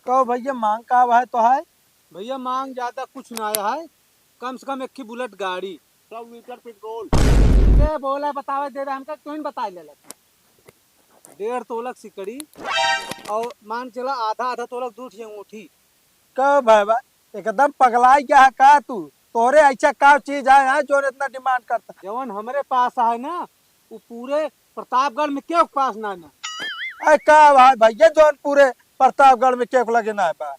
कहो भैया मांग का है तो है। भैया मांग ज्यादा कुछ ना आया है, कम से कम एक की बुलेट गाड़ी 100 लीटर पेट्रोल के बोला बतावे दे रहे हमका क्यों बता ले 1.5 तोलक सिकड़ी और मान चला आधा आधा तोलक दूध अंगूठी। कहो भाई एकदम पगलाई क्या है का तू। तोरे ऐसा का चीज है जो इतना डिमांड करता। जवन हमारे पास है ना वो पूरे प्रतापगढ़ में क्यों पास ना ना। अरे का भाई भैया जो पूरे प्रतापगढ़ में केक लगे ना है बा।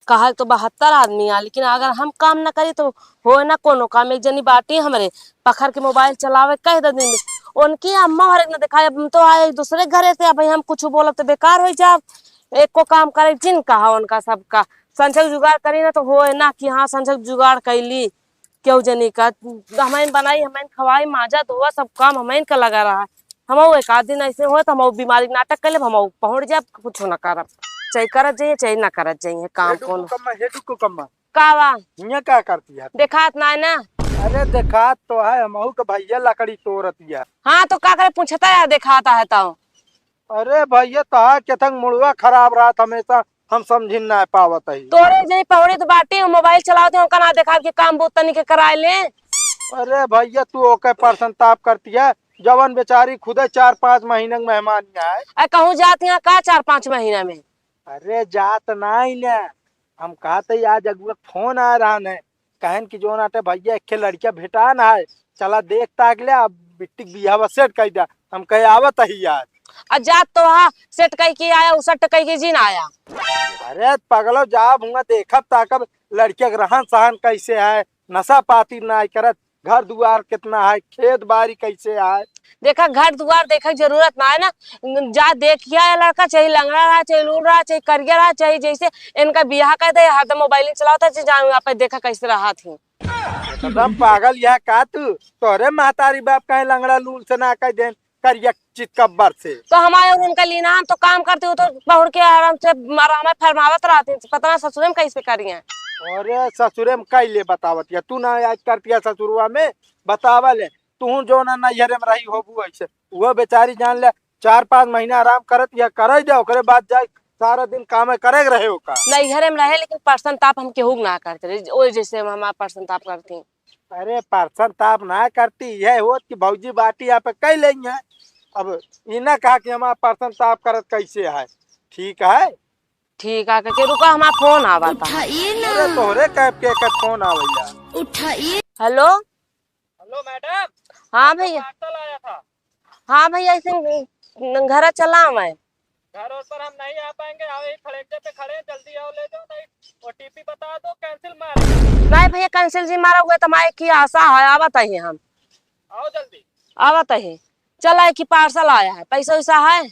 कहा तो 72 आदमी आ, लेकिन अगर हम काम ना करी तो हो ना कोनो काम। एक जनी बाटी हमारे पखर के मोबाइल चलावे कह दे दिन उनकी अम्मा हर एक ने दिखाया तो आए दूसरे घरे से। अब हम कुछ बोलब तो बेकार हो जा। एक को काम करे जिन कहा उनका सबका संजय जुगाड़ करी ना तो हो ना कि हाँ संजय जुगाड़ कैली क्यों जनी का हमें बनाई हमें खवाई माजा धोआ सब काम हमें का लगा रहा है। हम एक आध दिन ऐसे हो तो हम बीमारी नाटक कर ले हम पहुंच जाए कुछ ना करब चाहे करत जाइए चाहे ना करत जाइए काम कौन कावा ये क्या करती है देखात ना है ना। अरे देखा तो है हमहू के भैया लकड़ी तोड़ती है। हाँ तो का करे पूछता है दिखाता है तो। अरे भैया तो के थंग मुड़वा खराब रहा था हमेशा हम समझ ना पावत है। तोरे जनी पौड़ी तो बाटी मोबाइल चलाते हो ना देखा के काम बहुत तनी के कराए ले। अरे भैया तू ओके पर्सन ताप करती है जवन बेचारी खुद 4-5 महीने मेहमान है। अरे कहूँ जाती है का 4-5 महीना में। अरे जात नहीं न हम कहते आज अगुआ फोन आ रहा है कहन की जो नाटे भैया एक लड़किया भेटा न है चला देख ताक ले अब बिट्टी बियाह सेट कर दिया। हम कहे आवत ही यार जात तो हाँ सेट कही के आया उसट कही के जिन आया। अरे पगलो जाब हुआ देखब ताकब लड़किया के रहन सहन कैसे है नशा पाती ना करत घर दुआर कितना है खेत बाड़ी कैसे है। देखा घर दुआर देखा जरूरत ना है ना जा देखिया लड़का चाहे लंगड़ा रहा चाहे लूड़ रहा चाहे करिया रहा चाहे जैसे इनका बियाह कर दे हर मोबाइल चलाता जाऊँ यहाँ पे देखा कैसे रहा थी। एकदम पागल यह का तू तोरे महतारी बाप कहे लंगड़ा लूल से ना कह दे करिया चितकब्बर से। तो हमारे और उनका लीना हम तो काम करते हो तो पहुड़ के आराम से हमें फरमावत रहती पता ना ससुर में कैसे करिए। अरे ससुरे में कैले बतावत या तू ना याद करती ससुरवा में बतावल तू जो ना नैहरे में रही होबू ऐसे वो बेचारी जान ले 4-5 महीना आराम करत या करे जाओ ओकरे बाद जाए सारा दिन काम करे रहे हो का नैहरे में रहे लेकिन पर्सन ताप हम केहू ना करते वही जैसे हम हमारा पर्सन ताप करती। अरे पर्सन ताप ना करती यह हो कि भौजी बाटी यहाँ पे कह लेंगे। अब इना कहा कि हमारा पर्सन ताप करत कैसे है ठीक है। ठीक है के रुका हमारा फोन आवा था। अरे तोहरे कैब के फोन आवैया उठाइए। Hello hello madam. हाँ भैया आया था। हाँ भैया ऐसे घर चला मैं घर पर हम नहीं आ पाएंगे आओ खड़े पे खड़े जल्दी आओ ले जाओ नहीं ओटीपी बता दो कैंसिल मारे। नहीं भैया कैंसिल जी मारा हुआ तो हमारे की आशा है आवत है हम आओ जल्दी आवत है चला कि पार्सल आया है पैसा वैसा है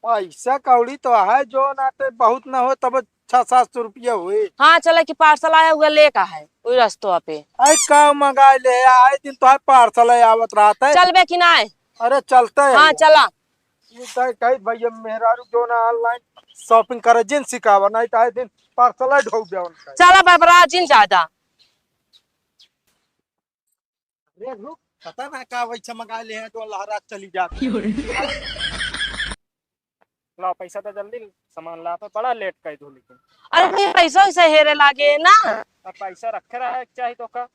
पैसा कौड़ी तो है जो नाटे बहुत ना हो तब 600-700 रुपया हुए। हाँ चला कि पार्सल आया हुआ लेका है वही रस्तों पे। अरे का मंगा ले आए दिन तो पार्सल आवत रहा था चलबे कि ना। अरे चलते है हाँ चला कही भैया मेहरारू जो ना ऑनलाइन शॉपिंग करे जिन सिखावा नहीं तो आए दिन पार्सल ढोक दिया उनका। चला बरबरा जिन ज्यादा। अरे रुक पता ना का वैसे मंगा ले हैं तो लहरा चली जाती। ला पैसा तो जल्दी सामान ला पे बड़ा लेट कर दो लेकिन। अरे भैया पैसा वैसा हेरे लागे ना अब पैसा रखे रहा है चाहिए तो का।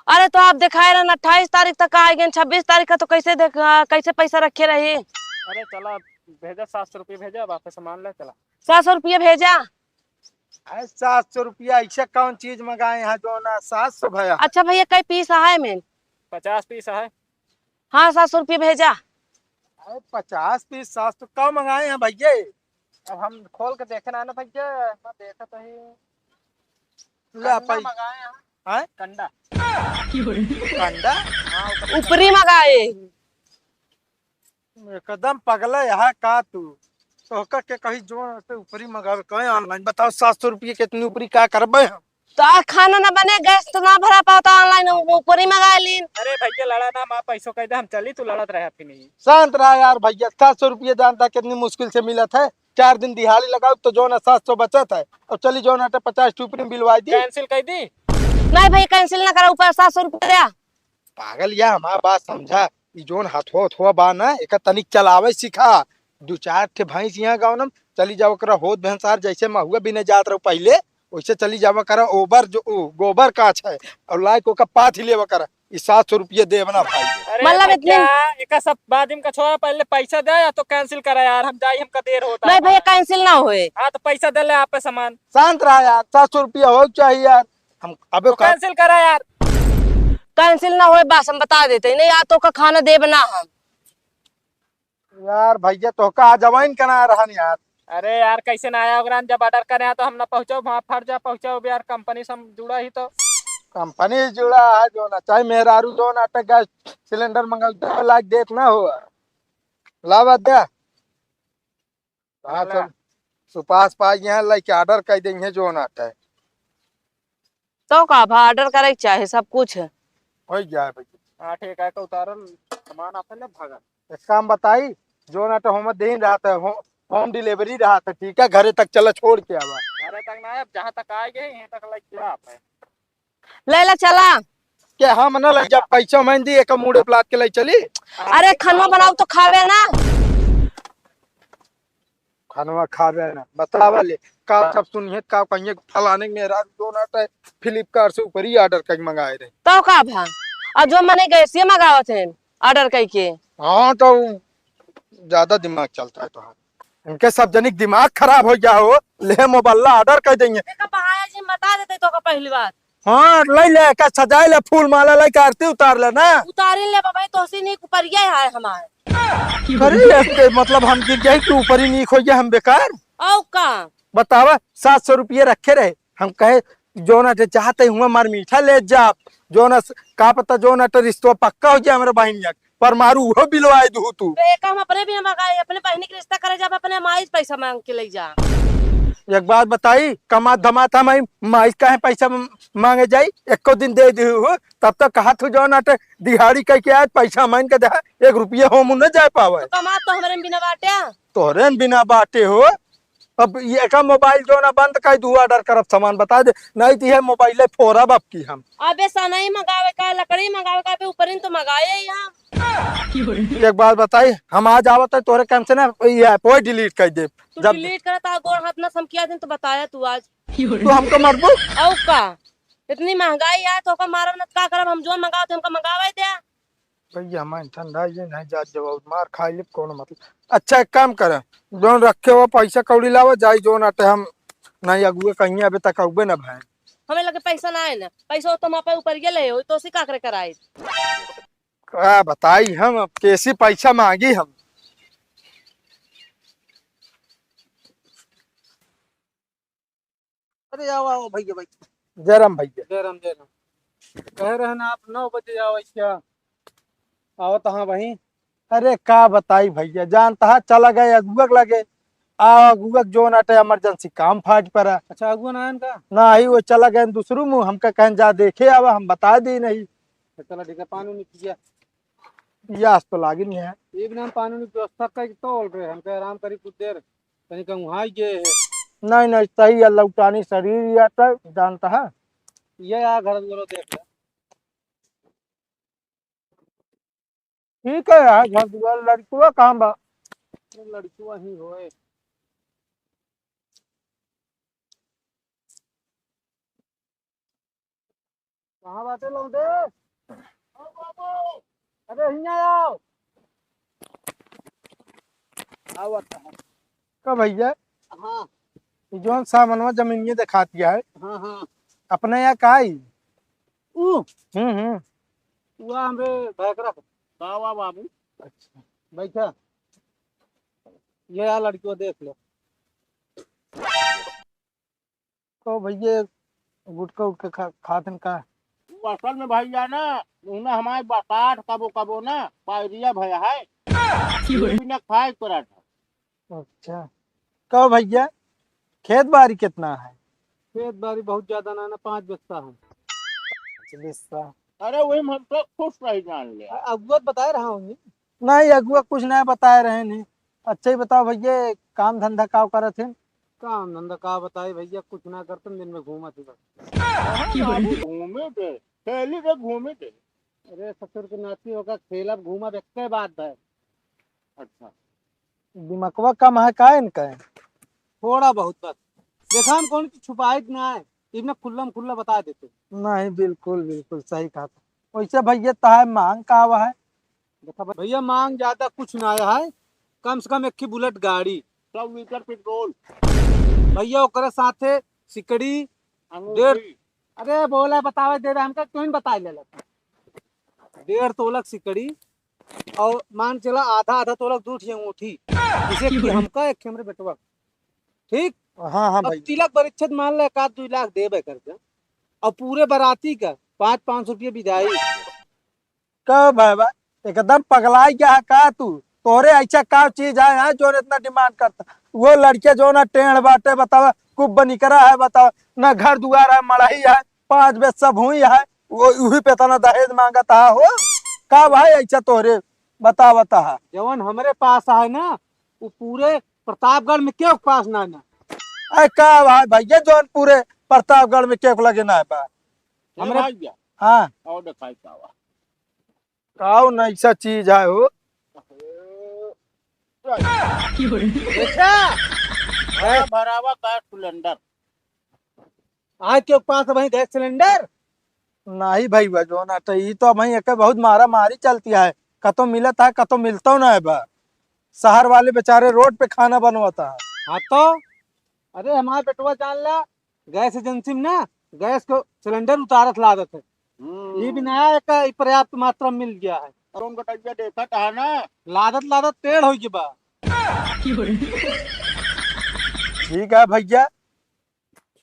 अरे तो आप दिखाए रहे 28 तारीख तक आएंगे 26 तारीख का तो कैसे पैसा रखे रहे। अरे चला भेजा 700 रुपये भेजा वापस सामान ले चला 700 रुपया भेजा। 700 रुपया ऐसा कौन चीज मंगाए हैं जो ना 700 भैया। अच्छा भैया कई पीस है मैं 50 पीस है। हाँ 700 रुपया भेजा। 50 पीस 700 कब मंगाए हैं भैया। अब हम खोल के देखना है ना भैया मैं देखा तो ही ले मंगाए हैं कंडा कंडा ऊपरी मंगाए एकदम पगला यहाँ का तू तो के कहीं जो ऊपरी मंगावे कहीं ऑनलाइन बताओ 700 रुपये कितनी ऊपरी क्या करबे हम। तो खाना ना बने गैस तो ना भरा पाता ऑनलाइन ऊपरी मंगा लीन। अरे भैया लड़ा ना माँ पैसों कह दे हम चली तू लड़त रहे फिर नहीं। शांत रहा यार भैया 700 रुपये जानता कितनी मुश्किल से मिला था 4 दिन दिहाड़ी लगाओ तो जो ना 700 बचत है और चली जो ना 50 ऊपरी बिलवा दी कैंसिल कर दी। नहीं भाई कैंसिल ना करा ऊपर 700 रुपया। पागल या हमारा बात समझा जोन हथो बा ना एक तनिक चलावे सिखा दो चार ठे भैंस यहाँ गाँव न चली जाओ करा होत भैंसार जैसे महुआ भी नहीं जात रहो पहले वैसे चली जावा करा ओबर जो गोबर काछ है और लाए को का पाथ ही लेवा करा ये 700 रुपये देवना भाई। अरे मतलब भैया एक सब बाद इनका छोड़ा पहले पैसा दे या तो कैंसिल करा यार, हम जाए हमका देर होता नहीं है। भैया कैंसिल ना होए। हाँ तो पैसा दे ले आप पे सामान, शांत रहा यार, 700 रुपया हो चाहिए यार। हम अबे तो कैंसिल करा यार। कैंसिल ना होए बस हम बता देते नहीं, या तो का खाना दे बना हम। यार भैया तो का जवाइन कना रहन यार। अरे यार कैसे ना आया अगर जब ऑर्डर करे तो हम ना पहुंचो वहाँ फट जा पहुंचो यार, कंपनी से हम जुड़ा ही तो। कंपनी से जुड़ा है जो ना चाहे मेहरारू जो ना अटक गैस सिलेंडर मंगा लाख देख ना हो लावा दे। हाँ चल सुपास पास यहाँ लाइक ऑर्डर कर देंगे जो ना है तो का ऑर्डर करे के चाहे सब कुछ। हो जाए भैया। हाँ ठीक है तो उतारल सामान आपने ले भागा। एक काम बताई जो ना तो हम दे रहा था होम डिलीवरी रहा था ठीक है, घरे तक चला छोड़ के आवा। अरे तक ना अब जहाँ तक आए गए यहीं तक लग आप है। ले ले चला। क्या हम ना लग जब पैसा मैं दी एक मुड़े प्लाट के लिए चली। अरे खाना बनाओ तो खावे ना। खानवा खा रहे ना बतावा ले का सब सुनिए का कहिए फलाने मेरा जो ना तो फ्लिपकार्ट से ऊपर ही ऑर्डर कर मंगाए रहे। तो का भा और जो मने गए से मंगावत है ऑर्डर करके। हाँ तो ज्यादा दिमाग चलता है तो इनके सब जनिक दिमाग खराब हो गया हो ले मोबाइल ऑर्डर कर देंगे। का बहाया जी बता देते तो का पहली बात। हाँ ले ले का सजाए ले फूल माला ले आरती उतार ले ना। उतारे ले बाबा तो सी नहीं ऊपरिया है हमारे। अरे इसके मतलब हम गिर गए कि ऊपर ही नीक हो गया हम बेकार। औ का बतावा 700 रुपये रखे रहे हम कहे जो ना चाहते हुआ मार मीठा ले जा जो ना का पता जो ना तो रिश्ता पक्का हो गया हमारे बहनिया पर मारू वो बिलवाए दू तू। तो एक हम अपने भी मंगाए अपने बहनी के रिश्ता करे जब अपने माई पैसा मांग के ले जा। एक बात बताई कमा धमा था मैं का पैसा मांगे जाई एको दिन दे दी तब तक कहा तू जो ना दिहाड़ी कह के आज पैसा मांग के दे 1 रुपया हो मुँह न जा पावे। तो कमा तो हमारे बिना बाटे तोहरे बिना बाटे हो। अब ये का मोबाइल जो ना बंद कर दू ऑर्डर करब सामान बता दे नहीं तो ये मोबाइल फोरब अब की हम। अबे सनई मंगावे का लकड़ी मंगावे का पे ऊपर तो मंगाए यहाँ। एक बात बताई हम आज आवत है तोरे काम से ना ये ऐप डिलीट कर दे। तू जब डिलीट करता गोर हाथ ना समकिया दिन तो बताया तू आज। तू हमको मरबू औ का इतनी महंगाई है तो का मारब न का करब हम जो मंगाओ हमका मंगावे दे। भैया हमारे ठंडा ये नहीं जा जवाब मार खा ले कौन मतलब। अच्छा एक काम कर जो रखे हो पैसा कौड़ी लाओ जाई जो ना हम नहीं अगुए कहीं अभी तक अगुए ना भाई। हमें लगे पैसा ना है ना पैसा तो मापे ऊपर ये ले हो तो सी का करे कराए। क्या बताई हम अब कैसी पैसा मांगी हम। अरे आओ आओ भैया भाई। जरम भैया जयराम जयराम कह रहे ना आप 9 बजे आओ क्या आओ तो हाँ वहीं। अरे का बताई भैया जानता है चला गए अगुअक लगे आ अगुअक जो ना इमरजेंसी काम फाट पड़ा अच्छा अगुआ नायन का ना ही वो चला गए दूसरू मुँह हमका कहीं जा देखे आवा हम बता दी नहीं। चला ठीक है पानी नहीं किया यास तो लागी नहीं है। ये भी हम पानी की व्यवस्था कर तोल रहे हम कह आराम करी कुछ देर कहीं कहूँ वहाँ ये है नहीं नहीं सही है लौटानी शरीर या तो जानता है। ये यार घर वालों देख ले। ठीक है यार घर दुआर लड़कुआ काम बा। लड़कियां ही होए कहाँ बातें लौटे आओ बाबू अरे हियां आओ आओ आता है। का भैया हाँ जो सामानवा जमीन दिखाती है हाँ हाँ अपने यहाँ का ही। ऊ हम्म। हुआ हमरे बैग रख वाह बाबू। अच्छा बैठा ये यार लड़कियों देख लो। तो भैया गुटका उटका खातन का असल में भैया ना उन्हें हमारे बसाठ कबो कबो ना पायरिया भया है बिना खाए पराठा। अच्छा कहो भैया खेत बाड़ी कितना है। खेत बाड़ी बहुत ज्यादा ना 5 बिस्सा है। 20 अरे वही हम तो खुश रह जान ले अगुआ बता रहा हूँ नहीं अगुआ कुछ नहीं बताए रहे नहीं। अच्छा ही बताओ भैया काम धंधा का करे थे। काम धंधा का बताए भैया कुछ ना करते दिन में घूमा थी बस घूमे थे खेली थे घूमे थे। अरे ससुर के नाती होगा खेला घूमा देखते बात है। अच्छा दिमागवा कम है का इनका? थोड़ा बहुत बस। देखा हम कौन की छुपाई ना है, इतना खुल्ला बता देते। नहीं, बिल्कुल बिल्कुल सही कहा था। वैसे भैया ताहे मांग का हुआ है? देखा भैया मांग ज्यादा कुछ ना आया है, कम से कम 1 बुलेट गाड़ी, 100 लीटर पेट्रोल भैया, ओकरे साथे सिकड़ी, डेढ़, अरे बोला बतावे दे रहे हमका क्यों नहीं बता ले 1.5 तोलक सिकड़ी, और मान चला आधा आधा तोलक दूध ही अंगूठी, इसे कि हमका एक हमरे बेटवा, ठीक। हाँ हाँ अब भैया। तिलक बरिच्छत मान ले 1-2 लाख देबे करके, और पूरे बाराती का 500-500 रुपये विदाई। कब है बा? एकदम पगलाई गया है का तू? तोरे ऐसा का चीज है जो इतना डिमांड करता? वो लड़के जो ना टेढ़ बाटे बतावा, कुब निकरा है बतावा, ना घर दुआर है, मड़ाई है, 5 बेद सब हुई है, वो वही पे तना दहेज मांगता है हो? का भाई ऐसा तोरे बता है? जवन हमरे पास है ना, वो पूरे प्रतापगढ़ में क्यों पास ना ना। अरे का भाई भैया जोन पूरे प्रतापगढ़ में केक लगे ना है बा? हमरे हाँ, और दिखाई कावा काऊ ना ऐसा चीज है हो? देखा है भरावा का सिलेंडर आज के पास वही गैस सिलेंडर। नहीं भाई बा जो ना तो ये तो भाई एक बहुत मारा मारी चलती है, कतो मिलता है कतो मिलता ना है बा। शहर वाले बेचारे रोड पे खाना बनवाता है। हाँ तो अरे हमारे बेटवा जान ला, गैस एजेंसी में ना गैस को सिलेंडर उतारत लादत है, ये भी नया एक पर्याप्त मात्रा में मिल गया है, और उनका टकिया देखा था ना, लादत लादत टेढ़ हो गई बा। ठीक है भैया,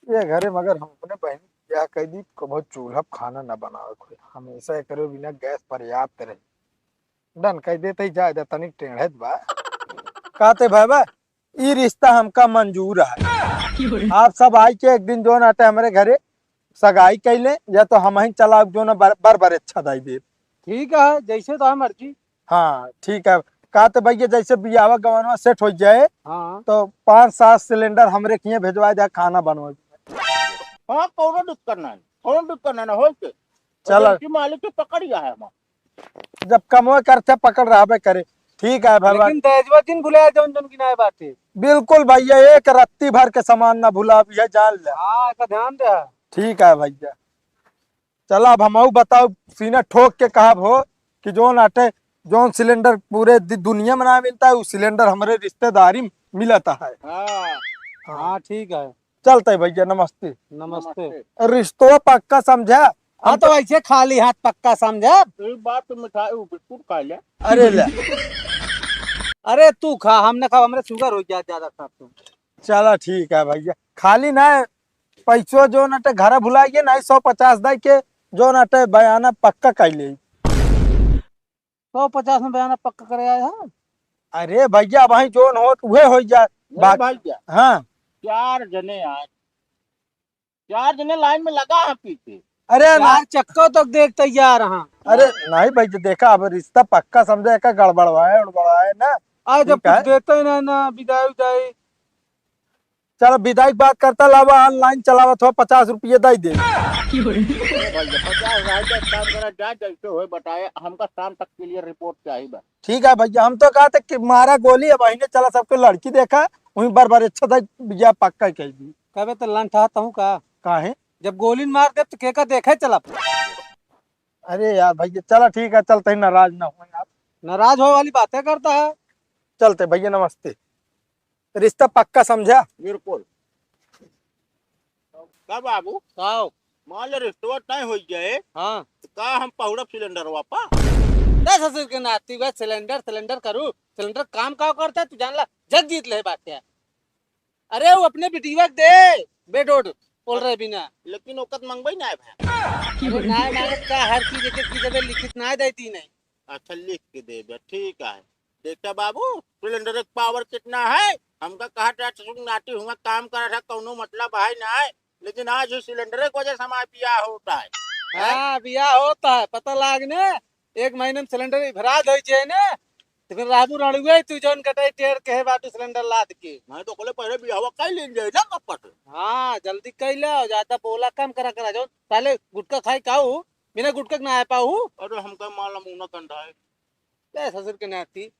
ये घरे मगर हम अपने बहन क्या कह दी को बहुत चूल्हा पे खाना न बनावे कोई, हमेशा एकरे बिना गैस पर्याप्त रहे। डन कह देते ही जाए दे तनिक टेढ़त बा। कहते भाई बा ये रिश्ता हमका मंजूर है। आप सब आई के एक दिन जो ना आते हमारे घरे सगाई कैले, या तो हम ही चला जो ना बर अच्छा दाई दे। ठीक है जैसे तो मर्जी। हाँ ठीक है। कहते भैया जैसे बियावा गवानवा सेट हो जाए हाँ तो 5-7 सिलेंडर हमरे किए भेजवा दे खाना बनवा। हाँ कौनो दिक्कत नहीं, कौनो दिक्कत नहीं हो के चलो की मालिक के पकड़ गया है हम। जब कमो करते पकड़ रहा करे। ठीक है भगवान। लेकिन दहेजवा दिन भुलाया जौन जौन की ना बात है। बिल्कुल भैया, एक रत्ती भर के सामान ना भूला भैया, जान ले। हाँ का ध्यान दे। ठीक है भैया। चलो अब हम बताओ सीना ठोक के कहा हो कि जोन अटे जोन सिलेंडर पूरे दुनिया में ना मिलता है, उस सिलेंडर हमारे रिश्तेदारी में मिलता है। हाँ हाँ ठीक है। चलते भैया, नमस्ते। नमस्ते। रिश्तों पक्का समझा? हाँ तो ऐसे खाली हाथ पक्का समझा। एक बात तो मिठाई बिस्कुट खा ले। अरे ले, अरे तू खा, हम ना खा, हमरे शुगर हो गया ज्यादा खा तो। चलो ठीक है भैया। खाली ना पैसो जो नटे घर भुलाइए ना, 150 दे के जो नटे बयाना पक्का कैले। 150 में बयाना पक्का करे आए हैं। अरे भैया भाई जोन हो वह हो जाए भाई क्या हाँ। 4 जने आज, 4 जने लाइन में लगा है पीछे। अरे ना, चक्का तक देख तैयार हाँ। अरे नहीं भैया देखा, अब रिश्ता पक्का समझे का गड़बड़वा है ना। आज जब ठीक है। कुछ देते ही ना विदाई उदाई। चलो विदाई की बात करता लावा, ऑनलाइन चलावा थो 50 रुपये दे दे। 50 बताए हमका शाम तक के लिए रिपोर्ट चाहिए। ठीक है भैया, हम तो कहा था कि मारा गोली है बहने चला सबके लड़की देखा वही बार अच्छा था भैया पक्का कह दी। कबे तो लंठा हूँ का काहे? जब गोली मार दे तो केका देखे चला। अरे यार भैया चलो ठीक है, चलते ही नाराज ना हो आप। नाराज हो वाली बातें करता है। चलते भैया, नमस्ते। रिश्ता पक्का समझा? बिल्कुल। का बाबू काओ मान ले रिश्ता नहीं हो जाए, हाँ तो का हम पहुड़ब सिलेंडर वापा 10,000 के नाती बस सिलेंडर करूँ। सिलेंडर काम का करता है तू जान ला, जग जीत ले बात है। अरे वो अपने बिटिया दे बेडोड बोल रहे बिना, लेकिन ओकत मंगवाई ना है भाई। अरे ना मांगत का हर चीज एक चीज दे लिखित ना देती नहीं। अच्छा लिख के दे दे, ठीक है। देखता बाबू सिलेंडर का पावर कितना है, हमका कहा था नाटी हुआ काम कर रहा कौनो मतलब है ना है, लेकिन आज सिलेंडर की वजह से हमारा बियाह होता है। हाँ बियाह होता है पता लागने, 1 महीने में सिलेंडर भरा दे छे ने, तो फिर राबू रड़ुए तू जोन कटाई टेर कहे बाटू सिलेंडर लाद के। मैं तो कहले पहले बियाह कई लेन जाए ना कपट। हां जल्दी कई ले, ज्यादा बोला कम करा जो पहले गुटका खाई काऊ, बिना गुटका ना आ पाऊ। अरे हमका माला मुंह ना कंडा है ले ससुर के नाती